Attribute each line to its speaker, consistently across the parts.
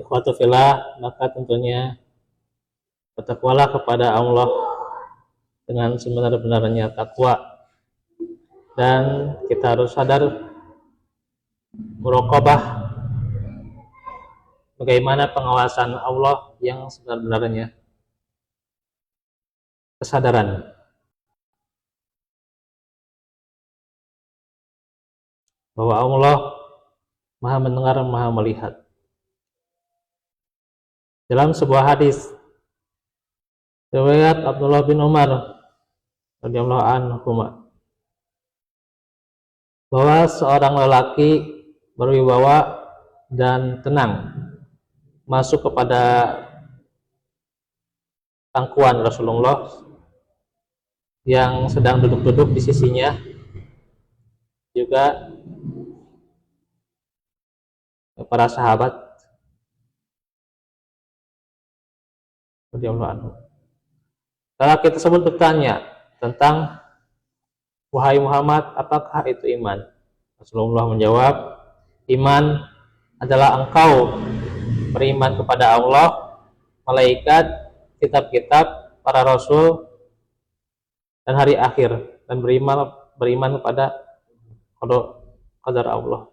Speaker 1: Ikhwatu fillah, maka tentunya bertakwalah kepada Allah dengan sebenar-benarnya takwa, dan kita harus sadar muraqabah bagaimana pengawasan Allah yang sebenar-benarnya, kesadaran bahwa Allah Maha mendengar, Maha melihat. Dalam sebuah hadis riwayat Abdullah bin Umar radhiyallahu anhu, bahwa seorang lelaki berwibawa dan tenang masuk kepada pangkuan Rasulullah yang sedang duduk-duduk di sisinya, juga para sahabat radhiyallahu anhu. Lelaki tersebut bertanya tentang, wahai Muhammad, apakah itu iman? Rasulullah menjawab, iman adalah engkau beriman kepada Allah, malaikat, kitab-kitab, para rasul, dan hari akhir, dan beriman kepada qadar Allah,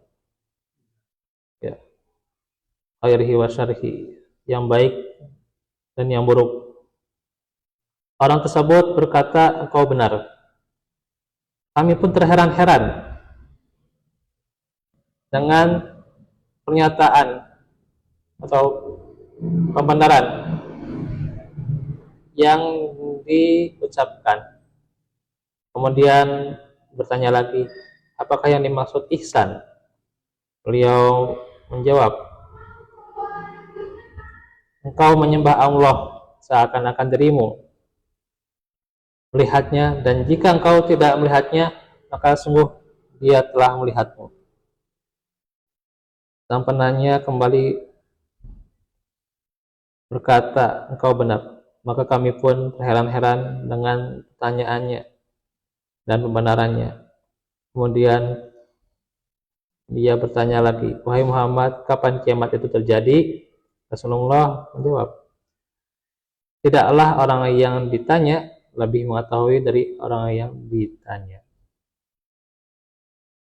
Speaker 1: ya, khairihi wa syarrihi, yang baik dan yang buruk. Orang tersebut berkata, engkau benar. Kami pun terheran-heran dengan pernyataan atau pembenaran yang diucapkan. Kemudian bertanya lagi, apakah yang dimaksud ihsan? Beliau menjawab, engkau menyembah Allah seakan-akan dirimu melihatnya, dan jika engkau tidak melihatnya, maka sungguh dia telah melihatmu. Sang penanya kembali berkata, engkau benar. Maka kami pun terheran-heran dengan pertanyaannya dan pembenarannya. Kemudian dia bertanya lagi, wahai Muhammad, kapan kiamat itu terjadi? Rasulullah menjawab, tidaklah orang yang ditanya lebih mengetahui dari orang yang ditanya.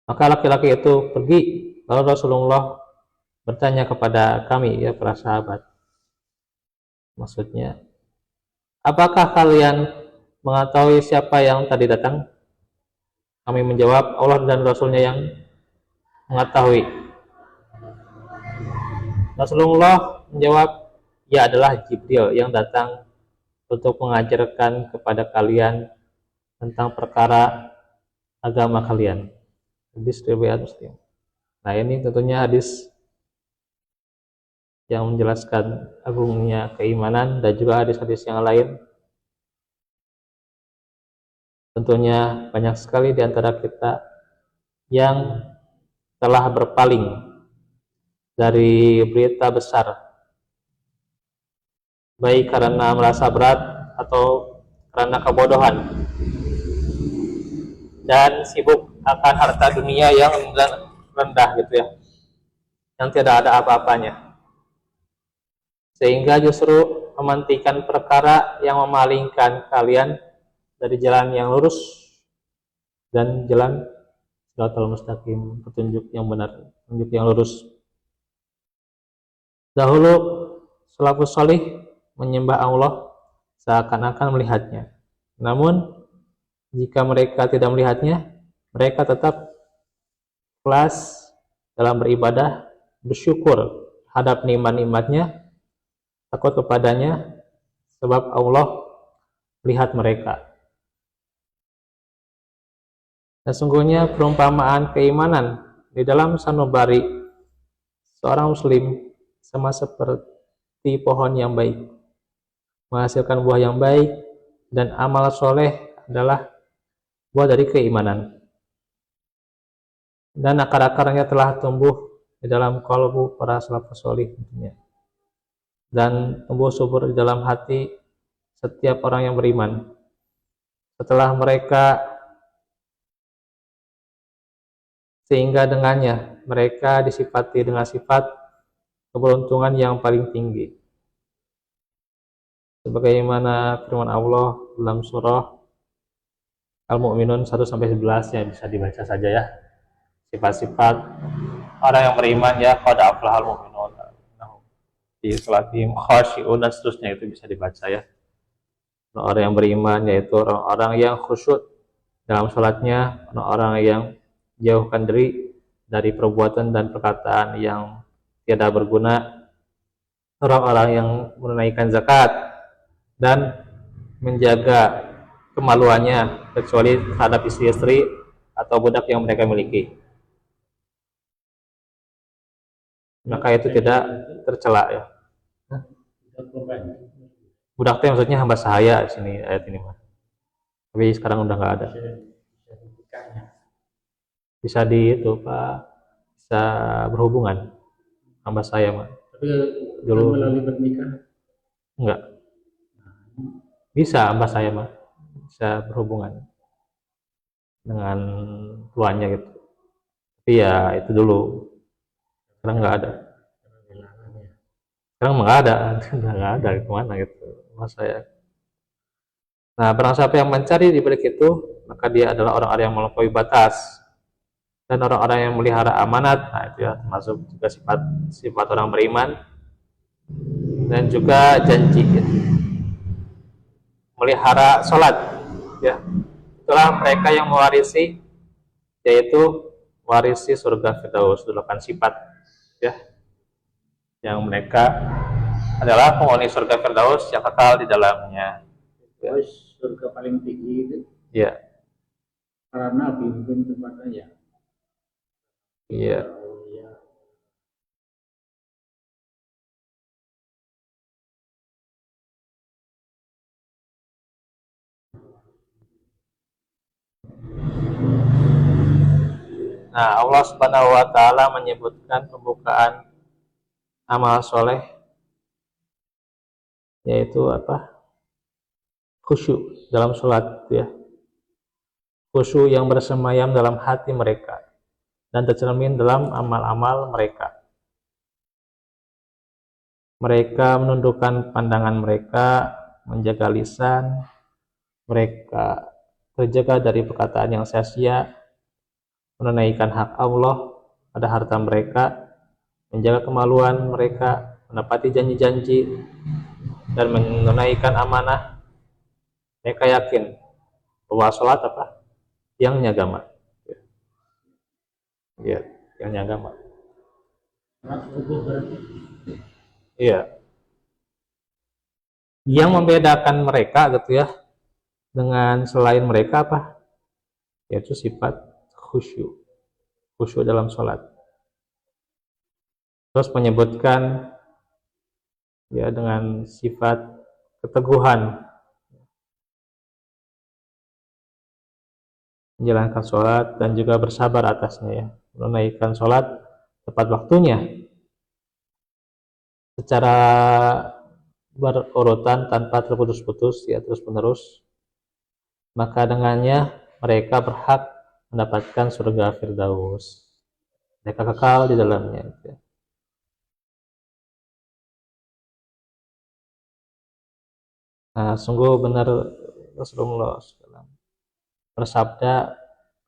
Speaker 1: Maka laki-laki itu pergi, lalu Rasulullah bertanya kepada kami, ya para sahabat, maksudnya, apakah kalian mengetahui siapa yang tadi datang? Kami menjawab, Allah dan Rasulnya yang mengetahui. Rasulullah menjawab, ia adalah Jibril yang datang untuk mengajarkan kepada kalian tentang perkara agama kalian. Hadis riwayat Muslim. Nah, ini tentunya hadis yang menjelaskan agungnya keimanan, dan juga hadis-hadis yang lain. Tentunya banyak sekali di antara kita yang telah berpaling dari berita besar, baik karena merasa berat atau karena kebodohan, dan sibuk akan harta dunia yang rendah gitu ya, yang tidak ada apa-apanya, sehingga justru memantikan perkara yang memalingkan kalian dari jalan yang lurus dan jalan Shiratal Mustaqim, petunjuk yang benar, petunjuk yang lurus. Dahulu salafus salih menyembah Allah seakan-akan melihatnya. Namun jika mereka tidak melihatnya, mereka tetap ikhlas dalam beribadah, bersyukur terhadap nikmat-nikmatnya, takut kepadanya, sebab Allah melihat mereka. Dan sungguhnya perumpamaan keimanan di dalam sanubari seorang muslim sama seperti pohon yang baik, menghasilkan buah yang baik, dan amal soleh adalah buah dari keimanan, dan akar-akarnya telah tumbuh di dalam kalbu para salafus salih, dan tumbuh subur di dalam hati setiap orang yang beriman. Setelah mereka, sehingga dengannya mereka disifati dengan sifat keberuntungan yang paling tinggi. Sebagaimana firman Allah dalam surah Al-Mu'minun 1-11 yang bisa dibaca saja ya. Sifat-sifat orang yang beriman ya, qad aflahal mu'minun fi sholatihim khashi'un, dan seterusnya itu bisa dibaca ya. Orang yang beriman yaitu orang-orang yang khusyuk dalam sholatnya, orang-orang yang jauhkan diri dari perbuatan dan perkataan yang tidak berguna, orang-orang yang menunaikan zakat dan menjaga kemaluannya kecuali terhadap istri-istri atau budak yang mereka miliki, maka itu tidak tercela ya. Budak itu maksudnya hamba sahaya di sini ayat ini mah. Tapi sekarang udah nggak ada. Bisa di itu Pak, bisa berhubungan hamba saya mah.
Speaker 2: Tapi
Speaker 1: Dulu
Speaker 2: melalui pernikahan
Speaker 1: enggak. Bisa hamba saya mah bisa berhubungan dengan tuannya gitu. Tapi ya itu dulu. Sekarang nggak ada. Sekarang nggak ada, udah nggak ada, kemana gitu mas saya. Nah, barang siapa yang mencari di balik itu, maka dia adalah orang-orang yang melampaui batas dan orang-orang yang melihara amanat. Nah, itu ya termasuk juga sifat orang beriman dan juga janji ya. Melihara sholat ya, itulah mereka yang mewarisi, yaitu warisi surga Firdaus. 8 sifat ya, yang mereka adalah penghuni surga Firdaus yang kekal di dalamnya.
Speaker 2: ya. Surga paling tinggi itu
Speaker 1: Ya.
Speaker 2: para nabi mungkin tempatnya
Speaker 1: Iya.
Speaker 2: ya.
Speaker 1: Nah, Allah Subhanahu wa taala menyebutkan pembukaan amal soleh yaitu apa? Khusyuk dalam sholat ya. Khusyuk yang bersemayam dalam hati mereka dan tercermin dalam amal-amal mereka. Mereka menundukkan pandangan mereka, menjaga lisan mereka, terjaga dari perkataan yang sia-sia, menunaikan hak Allah pada harta mereka, menjaga kemaluan mereka, menepati janji-janji, dan menunaikan amanah. Mereka yakin bahwa sholat apa? Yang nyagama. Ya, yang nyagama. Iya. Yang membedakan mereka gitu ya dengan selain mereka apa? Yaitu sifat khusyuk. Khusyuk dalam sholat. Terus menyebutkan ya dengan sifat keteguhan menjalankan sholat dan juga bersabar atasnya ya, menunaikan sholat tepat waktunya secara berurutan tanpa terputus-putus ya, terus menerus, maka dengannya mereka berhak mendapatkan surga Firdaus, mereka kekal di dalamnya ya. Nah, sungguh benar Rasulullah SAW bersabda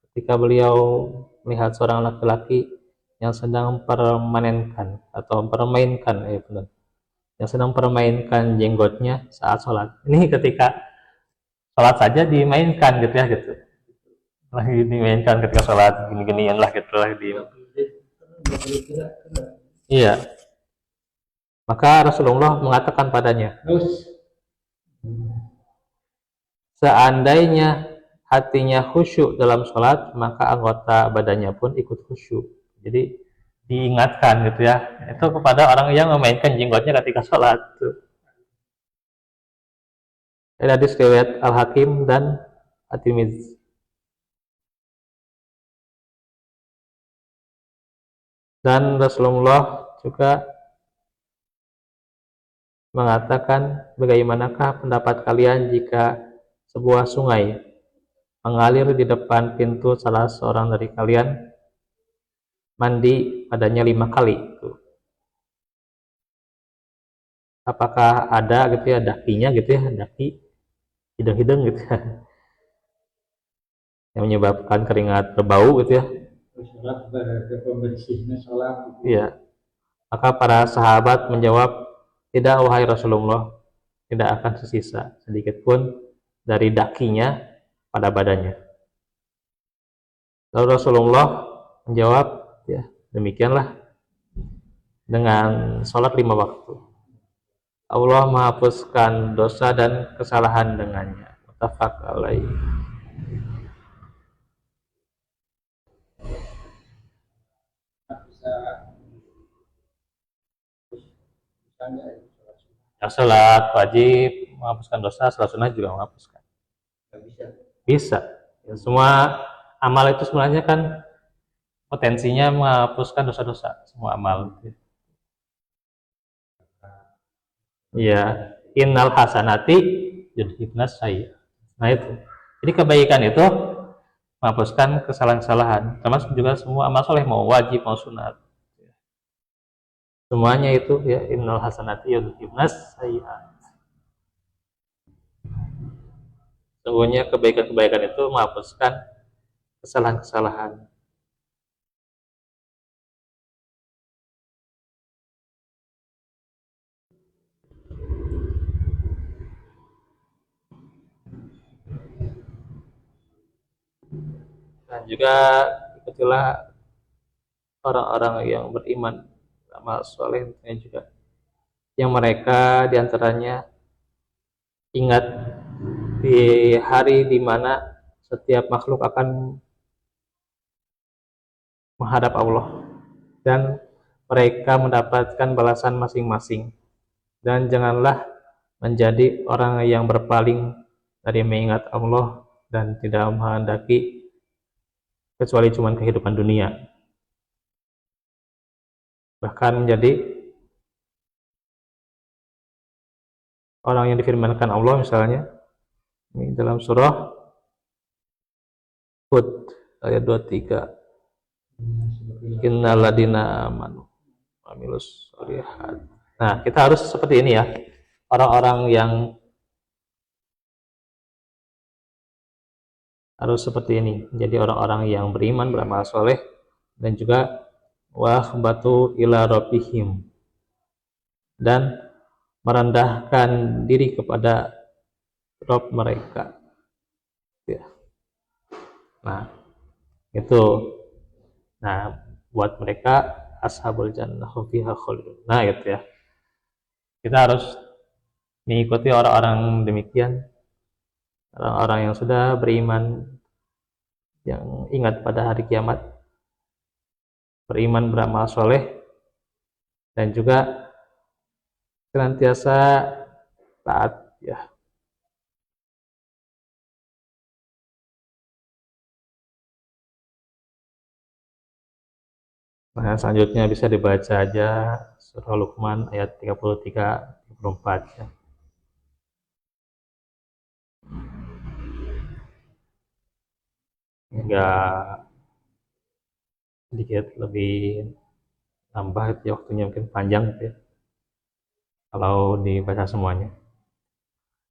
Speaker 1: ketika beliau melihat seorang laki-laki yang sedang mempermainkan yang sedang mempermainkan jenggotnya saat sholat. Ini ketika sholat saja dimainkan gitu ya, gitu lagi dimainkan ketika sholat, gini-ginian lah gitu lah di. Iya, maka Rasulullah mengatakan padanya, seandainya hatinya khusyuk dalam sholat, maka anggota badannya pun ikut khusyuk. Jadi diingatkan gitu ya, itu kepada orang yang memainkan jenggotnya ketika sholat. Hadis riwayat Al-Hakim dan At-Tirmidzi. Dan Rasulullah juga mengatakan, bagaimanakah pendapat kalian jika sebuah sungai mengalir di depan pintu salah seorang dari kalian, mandi padanya 5 kali. apakah ada gitu ya dakinya gitu ya, daki hidung-hidung gitu ya, yang menyebabkan keringat berbau gitu ya.
Speaker 2: Sholat berada pembersihnya sholat.
Speaker 1: Iya. Maka para sahabat menjawab, tidak wahai Rasulullah, tidak akan tersisa sedikit pun dari dakinya pada badannya. Lalu Rasulullah menjawab, ya demikianlah dengan sholat 5 waktu. Allah menghapuskan dosa dan kesalahan dengannya. Muttafaq alaih.
Speaker 2: Bisa misalnya sholat sunnah
Speaker 1: Ya, sholat wajib menghapuskan dosa, sholat sunnah juga menghapuskan.
Speaker 2: nggak bisa.
Speaker 1: Bisa. Ya, semua amal itu sebenarnya kan potensinya menghapuskan dosa-dosa. Semua amal. Ya, innal hasanati yudhibnas sayyi'at. Nah itu. Jadi kebaikan itu menghapuskan kesalahan-kesalahan. Termasuk juga semua amal soleh, mau wajib, mau sunat. Semuanya itu ya innal hasanati yudhibnas sayyi'at. Sesungguhnya kebaikan-kebaikan itu menghapuskan kesalahan-kesalahan. Dan juga ikutilah orang-orang yang beriman, amal soleh juga, yang mereka diantaranya ingat di hari di mana setiap makhluk akan menghadap Allah dan mereka mendapatkan balasan masing-masing. Dan janganlah menjadi orang yang berpaling dari mengingat Allah dan tidak menghendaki kecuali cuma kehidupan dunia. Bahkan menjadi orang yang difirmankan Allah misalnya ini dalam surah Hud ayat 23, innal ladina amanu amilus sholihat. Nah, kita harus seperti ini ya. Orang-orang yang harus seperti ini, menjadi orang-orang yang beriman, beramal soleh, dan juga wahbatu ila rabbihim, dan merendahkan diri kepada Rob mereka. Ya. Nah, itu. Nah, buat mereka ashabul jannah fiha khalidun. Nah, itu ya. Kita harus mengikuti orang-orang demikian, orang-orang yang sudah beriman, yang ingat pada hari kiamat, beriman beramal soleh, dan juga senantiasa taat ya. Nah, selanjutnya bisa dibaca aja surah Luqman ayat 33-34 ya. Hingga sedikit lebih nambah ya, waktunya mungkin panjang gitu ya kalau dibaca semuanya.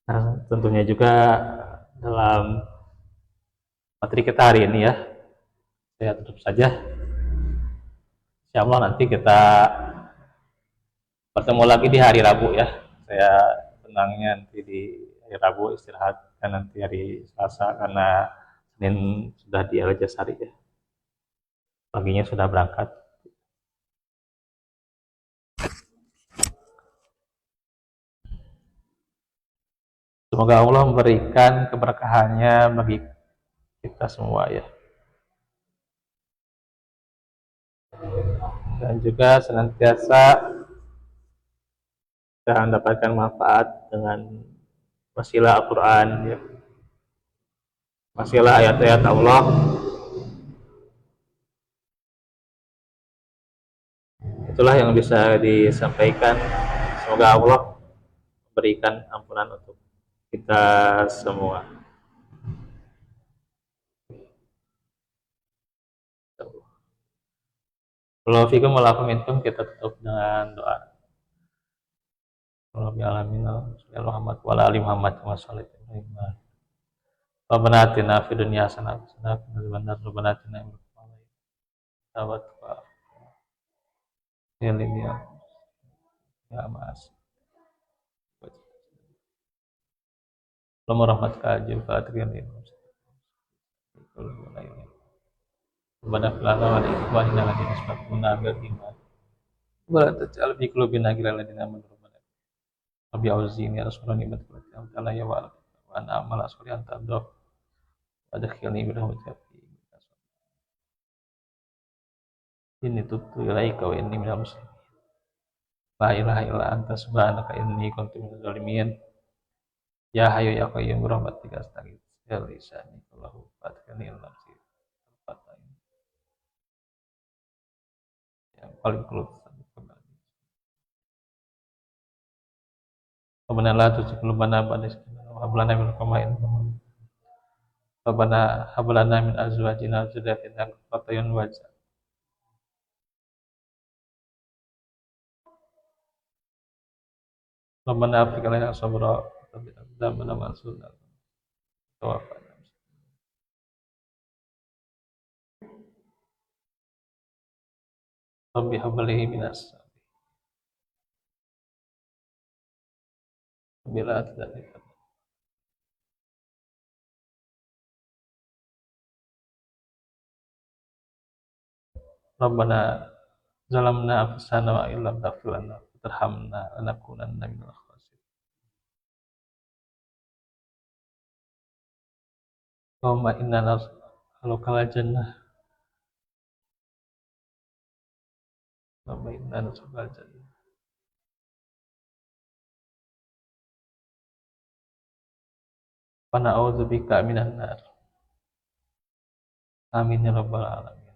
Speaker 1: Nah, tentunya juga dalam materi kita hari ini ya, saya tutup saja. Insya Allah nanti kita bertemu lagi di hari Rabu ya. Saya senangnya nanti di hari Rabu istirahat, dan nanti hari Selasa karena Senin sudah di Al Jazari ya. Paginya sudah berangkat. Semoga Allah memberikan keberkahannya bagi kita semua ya. Dan juga senantiasa kita mendapatkan manfaat dengan wasilah Al-Quran ya. Wasilah ayat-ayat Allah. Itulah yang bisa disampaikan. Semoga Allah memberikan ampunan untuk kita semua. Kalau fikum walakum minkum, kita tutup dengan doa. Rabbil alamin Muhammad wa ala ali Muhammad wa sallallahu Rabbana atina fid dunya hasanah wa qina adzabannar Rabbana atina min ladunka rahmatan ya mas Allahumma rahmatka ajil fa'atriyan Rabbana fil alamin wa ikhwanina alladziina sabaquna bil iman wa la taj'al fi qulubina ghillan lil ladzina amanu Rabbi auzi'ni asqura ni'matika wa ta'ala ya wa ana amala sholihan tardah wa adkhilni bi rahmatika fi inni tubtu ilaika wa inni minal muslimin la ilaha illa anta subhanaka inni kuntu minaz zalimin ya hayyu ya qayyum bi rahmatika astaghfir ya lisani Allahu fatkani nafsi yang paling kelut Rabbana la tuzigh qulubana ba'da idh hadaytana wa hab lana min ladunka rahmatan Rabbana hab lana min azwajina wa dhurriyyatina qurrata a'yun waj'alna Rabbana afriq alaina sabra wa thabbit aqdamana wansurna tawaffana Rabbi hab li minas bila tadrik Rabbana zalamna anfusana wa illam taghfir lana wa tarhamna lanakunanna minal khasirin Allahumma inna nas'aluka al-jannah Allahumma inna nas'aluka al-jannah wa na'udzubika minan nar amin ya rabbal alamin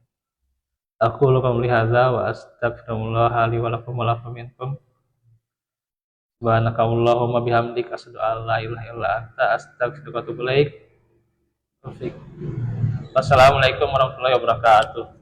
Speaker 1: Aku lakum lihaza wa astaghfirullah li wa lakum wa lakum minkum subhanaka Allahumma bihamdika asyhadu an la ilaha illa anta astaghfiruka wa atubu ilaik Wassalamualaikum warahmatullahi wabarakatuh